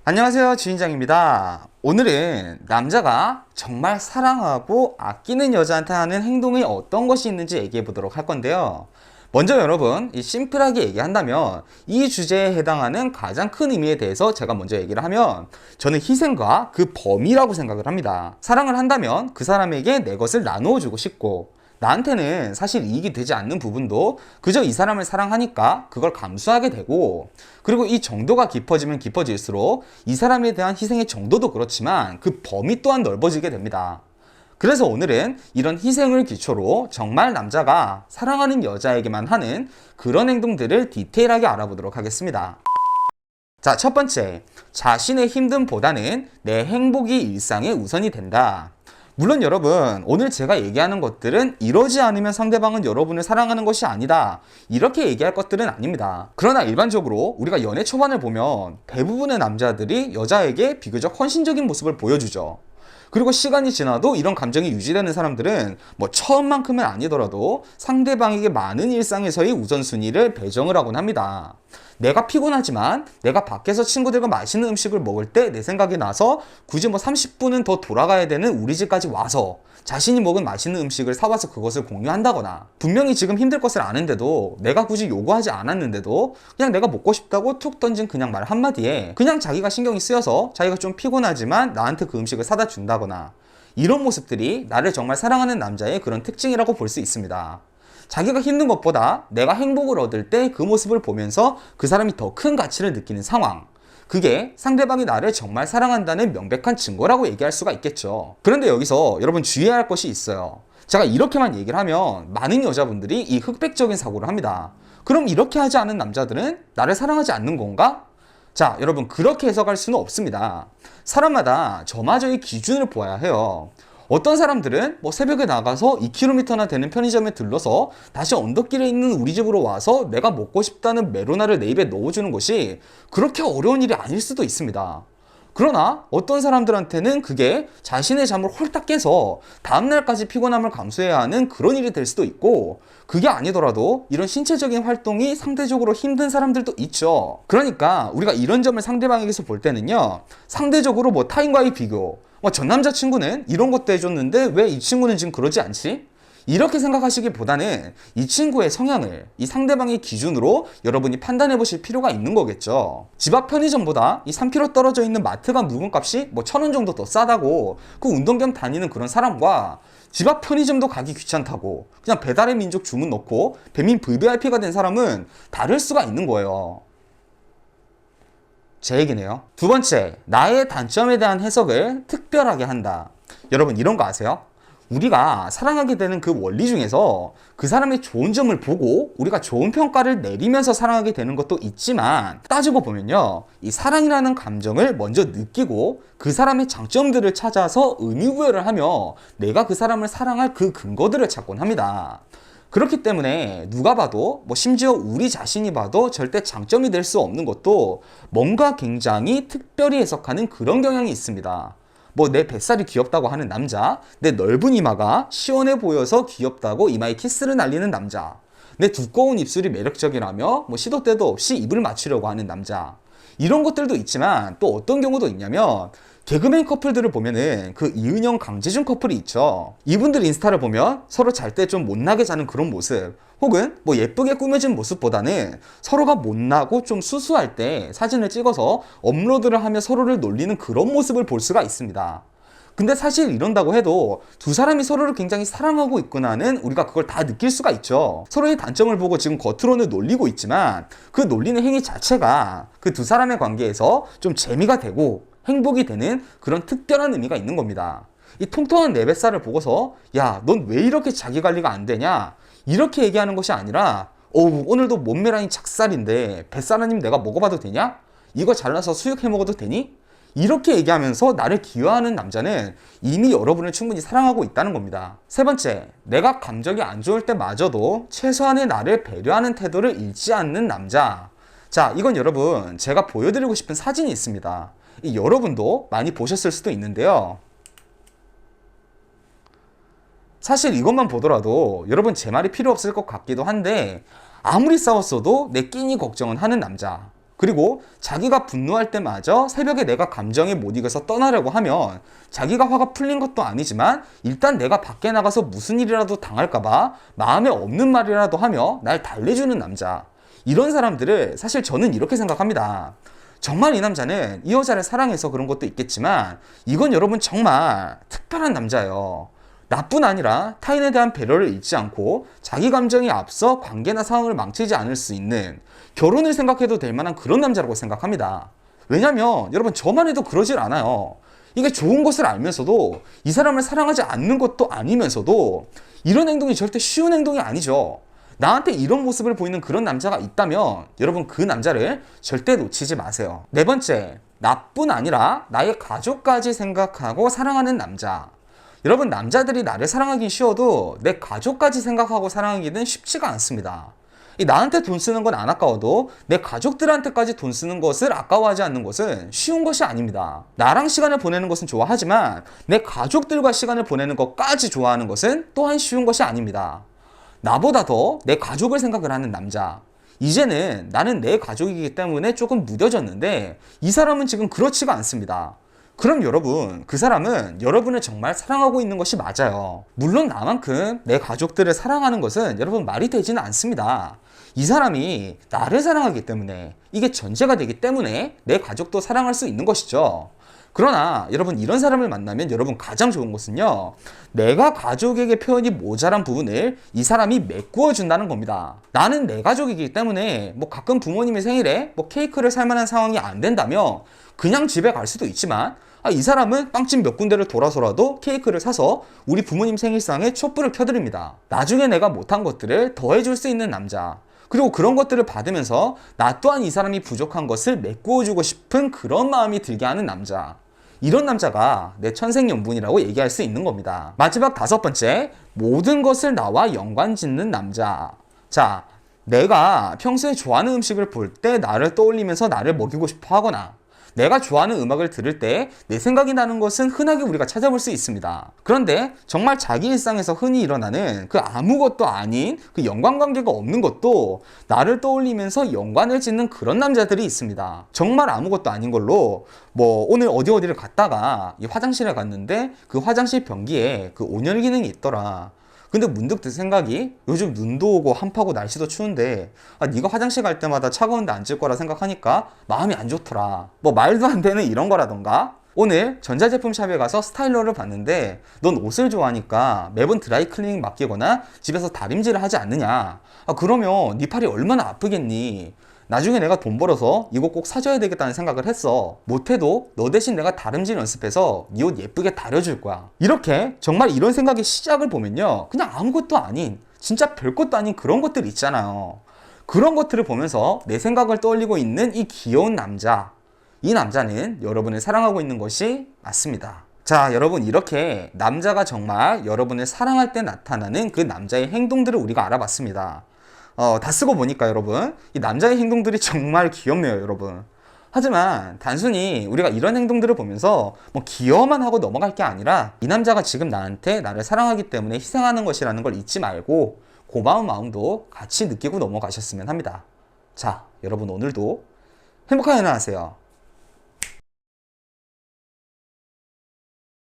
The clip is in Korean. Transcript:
안녕하세요, 주인장입니다. 오늘은 남자가 정말 사랑하고 아끼는 여자한테 하는 행동이 어떤 것이 있는지 얘기해 보도록 할 건데요. 먼저 여러분, 심플하게 얘기한다면 이 주제에 해당하는 가장 큰 의미에 대해서 제가 먼저 얘기를 하면 저는 희생과 그 범위라고 생각을 합니다. 사랑을 한다면 그 사람에게 내 것을 나누어 주고 싶고, 나한테는 사실 이익이 되지 않는 부분도 그저 이 사람을 사랑하니까 그걸 감수하게 되고, 그리고 이 정도가 깊어지면 깊어질수록 이 사람에 대한 희생의 정도도 그렇지만 그 범위 또한 넓어지게 됩니다. 그래서 오늘은 이런 희생을 기초로 정말 남자가 사랑하는 여자에게만 하는 그런 행동들을 디테일하게 알아보도록 하겠습니다. 자, 첫 번째, 자신의 힘듦보다는 내 행복이 일상의 우선이 된다. 물론 여러분, 오늘 제가 얘기하는 것들은 이러지 않으면 상대방은 여러분을 사랑하는 것이 아니다, 이렇게 얘기할 것들은 아닙니다. 그러나 일반적으로 우리가 연애 초반을 보면 대부분의 남자들이 여자에게 비교적 헌신적인 모습을 보여주죠. 그리고 시간이 지나도 이런 감정이 유지되는 사람들은 뭐 처음만큼은 아니더라도 상대방에게 많은 일상에서의 우선순위를 배정을 하곤 합니다. 내가 피곤하지만 내가 밖에서 친구들과 맛있는 음식을 먹을 때 내 생각이 나서 굳이 뭐 30분은 더 돌아가야 되는 우리 집까지 와서 자신이 먹은 맛있는 음식을 사와서 그것을 공유한다거나, 분명히 지금 힘들 것을 아는데도 내가 굳이 요구하지 않았는데도 그냥 내가 먹고 싶다고 툭 던진 그냥 말 한마디에 그냥 자기가 신경이 쓰여서 자기가 좀 피곤하지만 나한테 그 음식을 사다 준다거나, 이런 모습들이 나를 정말 사랑하는 남자의 그런 특징이라고 볼 수 있습니다. 자기가 힘든 것보다 내가 행복을 얻을 때 그 모습을 보면서 그 사람이 더 큰 가치를 느끼는 상황, 그게 상대방이 나를 정말 사랑한다는 명백한 증거라고 얘기할 수가 있겠죠. 그런데 여기서 여러분 주의해야 할 것이 있어요. 제가 이렇게만 얘기를 하면 많은 여자분들이 이 흑백적인 사고를 합니다. 그럼 이렇게 하지 않은 남자들은 나를 사랑하지 않는 건가? 자, 여러분, 그렇게 해석할 수는 없습니다. 사람마다 저마저의 기준을 보아야 해요. 어떤 사람들은 뭐 새벽에 나가서 2km나 되는 편의점에 들러서 다시 언덕길에 있는 우리 집으로 와서 내가 먹고 싶다는 메로나를 내 입에 넣어주는 것이 그렇게 어려운 일이 아닐 수도 있습니다. 그러나 어떤 사람들한테는 그게 자신의 잠을 홀딱 깨서 다음날까지 피곤함을 감수해야 하는 그런 일이 될 수도 있고, 그게 아니더라도 이런 신체적인 활동이 상대적으로 힘든 사람들도 있죠. 그러니까 우리가 이런 점을 상대방에게서 볼 때는요, 상대적으로 뭐 타인과의 비교, 전 남자친구는 이런 것도 해줬는데 왜 이 친구는 지금 그러지 않지? 이렇게 생각하시기보다는 이 친구의 성향을 이 상대방의 기준으로 여러분이 판단해 보실 필요가 있는 거겠죠. 집 앞 편의점보다 이 3km 떨어져 있는 마트가 묵은값이 뭐 1,000원 정도 더 싸다고 그 운동 겸 다니는 그런 사람과, 집 앞 편의점도 가기 귀찮다고 그냥 배달의 민족 주문 넣고 배민 VVIP가 된 사람은 다를 수가 있는 거예요. 제 얘기네요. 두 번째, 나의 단점에 대한 해석을 특별하게 한다. 여러분, 이런 거 아세요? 우리가 사랑하게 되는 그 원리 중에서 그 사람의 좋은 점을 보고 우리가 좋은 평가를 내리면서 사랑하게 되는 것도 있지만, 따지고 보면요, 이 사랑이라는 감정을 먼저 느끼고 그 사람의 장점들을 찾아서 의미부여를 하며 내가 그 사람을 사랑할 그 근거들을 찾곤 합니다. 그렇기 때문에 누가 봐도, 뭐 심지어 우리 자신이 봐도 절대 장점이 될 수 없는 것도 뭔가 굉장히 특별히 해석하는 그런 경향이 있습니다. 뭐 내 뱃살이 귀엽다고 하는 남자, 내 넓은 이마가 시원해 보여서 귀엽다고 이마에 키스를 날리는 남자, 내 두꺼운 입술이 매력적이라며 뭐 시도 때도 없이 입을 맞추려고 하는 남자, 이런 것들도 있지만 또 어떤 경우도 있냐면, 개그맨 커플들을 보면은 그 이은영, 강재준 커플이 있죠. 이분들 인스타를 보면 서로 잘 때 좀 못나게 자는 그런 모습, 혹은 뭐 예쁘게 꾸며진 모습보다는 서로가 못나고 좀 수수할 때 사진을 찍어서 업로드를 하며 서로를 놀리는 그런 모습을 볼 수가 있습니다. 근데 사실 이런다고 해도 두 사람이 서로를 굉장히 사랑하고 있구나는 우리가 그걸 다 느낄 수가 있죠. 서로의 단점을 보고 지금 겉으로는 놀리고 있지만 그 놀리는 행위 자체가 그 두 사람의 관계에서 좀 재미가 되고 행복이 되는 그런 특별한 의미가 있는 겁니다. 이 통통한 내 뱃살을 보고서 야, 넌 왜 이렇게 자기 관리가 안 되냐, 이렇게 얘기하는 것이 아니라 오늘도 몸매라인 작살인데 뱃살 아니면 내가 먹어봐도 되냐? 이거 잘라서 수육해 먹어도 되니? 이렇게 얘기하면서 나를 기여하는 남자는 이미 여러분을 충분히 사랑하고 있다는 겁니다. 세 번째, 내가 감정이 안 좋을 때마저도 최소한의 나를 배려하는 태도를 잃지 않는 남자. 자, 이건 여러분 제가 보여드리고 싶은 사진이 있습니다. 여러분도 많이 보셨을 수도 있는데요. 사실 이것만 보더라도 여러분 제 말이 필요 없을 것 같기도 한데, 아무리 싸웠어도 내 끼니 걱정은 하는 남자, 그리고 자기가 분노할 때마저 새벽에 내가 감정에 못 이겨서 떠나려고 하면 자기가 화가 풀린 것도 아니지만 일단 내가 밖에 나가서 무슨 일이라도 당할까봐 마음에 없는 말이라도 하며 날 달래주는 남자. 이런 사람들을 사실 저는 이렇게 생각합니다. 정말 이 남자는 이 여자를 사랑해서 그런 것도 있겠지만 이건 여러분 정말 특별한 남자예요. 나뿐 아니라 타인에 대한 배려를 잊지 않고 자기 감정이 앞서 관계나 상황을 망치지 않을 수 있는 결혼을 생각해도 될 만한 그런 남자라고 생각합니다. 왜냐면 여러분 저만 해도 그러질 않아요. 이게 좋은 것을 알면서도 이 사람을 사랑하지 않는 것도 아니면서도 이런 행동이 절대 쉬운 행동이 아니죠. 나한테 이런 모습을 보이는 그런 남자가 있다면 여러분 그 남자를 절대 놓치지 마세요. 네 번째, 나뿐 아니라 나의 가족까지 생각하고 사랑하는 남자. 여러분 남자들이 나를 사랑하긴 쉬워도 내 가족까지 생각하고 사랑하기는 쉽지가 않습니다. 나한테 돈 쓰는 건 안 아까워도 내 가족들한테까지 돈 쓰는 것을 아까워하지 않는 것은 쉬운 것이 아닙니다. 나랑 시간을 보내는 것은 좋아하지만 내 가족들과 시간을 보내는 것까지 좋아하는 것은 또한 쉬운 것이 아닙니다. 나보다 더 내 가족을 생각을 하는 남자. 이제는 나는 내 가족이기 때문에 조금 무뎌졌는데 이 사람은 지금 그렇지가 않습니다. 그럼 여러분, 그 사람은 여러분을 정말 사랑하고 있는 것이 맞아요. 물론 나만큼 내 가족들을 사랑하는 것은 여러분 말이 되지는 않습니다. 이 사람이 나를 사랑하기 때문에 이게 전제가 되기 때문에 내 가족도 사랑할 수 있는 것이죠. 그러나 여러분 이런 사람을 만나면 여러분 가장 좋은 것은요, 내가 가족에게 표현이 모자란 부분을 이 사람이 메꾸어 준다는 겁니다. 나는 내 가족이기 때문에 뭐 가끔 부모님의 생일에 뭐 케이크를 살 만한 상황이 안 된다면 그냥 집에 갈 수도 있지만 이 사람은 빵집 몇 군데를 돌아서라도 케이크를 사서 우리 부모님 생일상에 촛불을 켜드립니다. 나중에 내가 못한 것들을 더해줄 수 있는 남자. 그리고 그런 것들을 받으면서 나 또한 이 사람이 부족한 것을 메꾸어주고 싶은 그런 마음이 들게 하는 남자. 이런 남자가 내 천생연분이라고 얘기할 수 있는 겁니다. 마지막 다섯 번째, 모든 것을 나와 연관짓는 남자. 자, 내가 평소에 좋아하는 음식을 볼 때 나를 떠올리면서 나를 먹이고 싶어 하거나 내가 좋아하는 음악을 들을 때 내 생각이 나는 것은 흔하게 우리가 찾아볼 수 있습니다. 그런데 정말 자기 일상에서 흔히 일어나는 그 아무것도 아닌 그 연관관계가 없는 것도 나를 떠올리면서 연관을 짓는 그런 남자들이 있습니다. 정말 아무것도 아닌 걸로 뭐 오늘 어디를 갔다가 이 화장실에 갔는데 그 화장실 변기에 그 온열 기능이 있더라. 근데 문득 든 생각이 요즘 눈도 오고 한파고 날씨도 추운데 네가 화장실 갈 때마다 차가운데 앉을 거라 생각하니까 마음이 안 좋더라. 뭐 말도 안 되는 이런 거라던가, 오늘 전자제품 샵에 가서 스타일러를 봤는데 넌 옷을 좋아하니까 매번 드라이클리닝 맡기거나 집에서 다림질을 하지 않느냐. 그러면 네 팔이 얼마나 아프겠니. 나중에 내가 돈 벌어서 이거 꼭 사줘야 되겠다는 생각을 했어. 못해도 너 대신 내가 다림질 연습해서 네 옷 예쁘게 다려줄 거야. 이렇게 정말 이런 생각의 시작을 보면요, 그냥 아무것도 아닌 진짜 별것도 아닌 그런 것들 있잖아요. 그런 것들을 보면서 내 생각을 떠올리고 있는 이 귀여운 남자, 이 남자는 여러분을 사랑하고 있는 것이 맞습니다. 자, 여러분, 이렇게 남자가 정말 여러분을 사랑할 때 나타나는 그 남자의 행동들을 우리가 알아봤습니다. 다 쓰고 보니까 여러분, 이 남자의 행동들이 정말 귀엽네요, 여러분. 하지만 단순히 우리가 이런 행동들을 보면서 뭐 귀여워만 하고 넘어갈 게 아니라 이 남자가 지금 나를 사랑하기 때문에 희생하는 것이라는 걸 잊지 말고 고마운 마음도 같이 느끼고 넘어가셨으면 합니다. 자, 여러분 오늘도 행복한 하루 하세요.